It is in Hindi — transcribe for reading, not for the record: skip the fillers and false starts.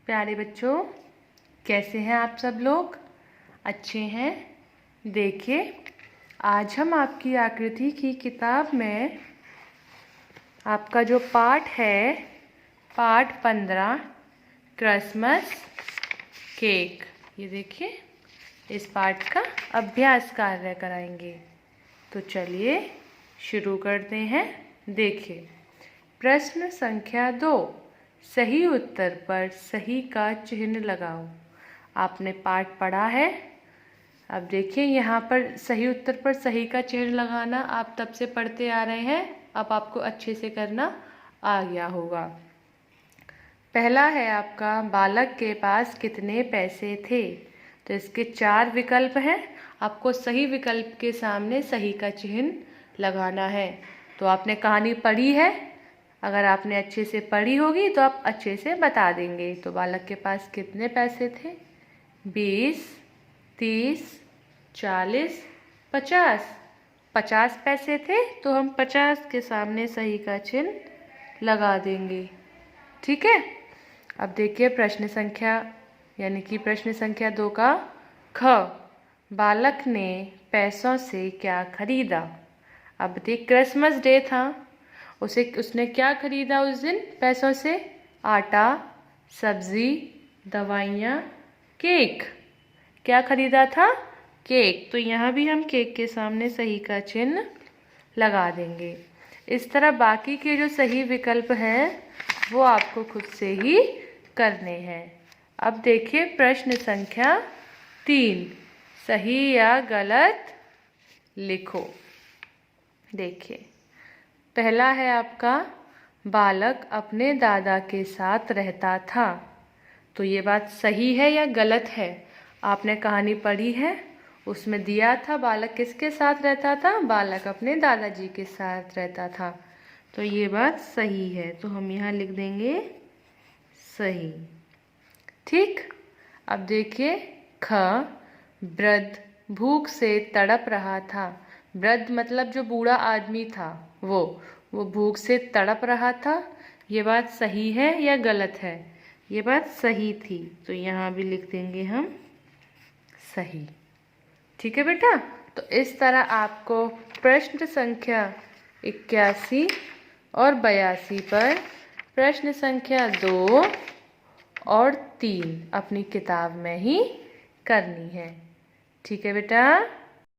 प्यारे बच्चों, कैसे हैं आप सब लोग? अच्छे हैं? देखिए, आज हम आपकी आकृति की किताब में आपका जो पाठ है, पाठ 15 क्रिसमस केक, ये देखिए, इस पाठ का अभ्यास कार्य कराएंगे। तो चलिए शुरू करते हैं। देखिए, प्रश्न संख्या 2, सही उत्तर पर सही का चिन्ह लगाओ। आपने पाठ पढ़ा है। अब देखिए, यहाँ पर सही उत्तर पर सही का चिन्ह लगाना आप तब से पढ़ते आ रहे हैं, अब आपको अच्छे से करना आ गया होगा। पहला है आपका, बालक के पास कितने पैसे थे? तो इसके 4 विकल्प हैं। आपको सही विकल्प के सामने सही का चिन्ह लगाना है। तो आपने कहानी पढ़ी है, अगर आपने अच्छे से पढ़ी होगी तो आप अच्छे से बता देंगे। तो बालक के पास कितने पैसे थे? 20, 30, 40, 50। 50 पैसे थे, तो हम 50 के सामने सही का चिन्ह लगा देंगे। ठीक है। अब देखिए प्रश्न संख्या प्रश्न संख्या 2 का ख, बालक ने पैसों से क्या खरीदा? अब देख, क्रिसमस डे था, उसने क्या खरीदा उस दिन पैसों से? आटा, सब्जी, दवाइयाँ, केक। क्या खरीदा था? केक। तो यहाँ भी हम केक के सामने सही का चिन्ह लगा देंगे। इस तरह बाकी के जो सही विकल्प हैं वो आपको खुद से ही करने हैं। अब देखिए प्रश्न संख्या 3, सही या गलत लिखो। देखिए, पहला है आपका, बालक अपने दादा के साथ रहता था। तो ये बात सही है या गलत है? आपने कहानी पढ़ी है, उसमें दिया था बालक किसके साथ रहता था? बालक अपने दादाजी के साथ रहता था। तो ये बात सही है, तो हम यहाँ लिख देंगे सही। ठीक। अब देखिए ख, वृद्ध भूख से तड़प रहा था। वृद्ध मतलब जो बूढ़ा आदमी था, वो भूख से तड़प रहा था। ये बात सही है या गलत है? ये बात सही थी, तो यहाँ भी लिख देंगे हम सही। ठीक है बेटा। तो इस तरह आपको प्रश्न संख्या 81 और 82 पर प्रश्न संख्या 2 और 3 अपनी किताब में ही करनी है। ठीक है बेटा।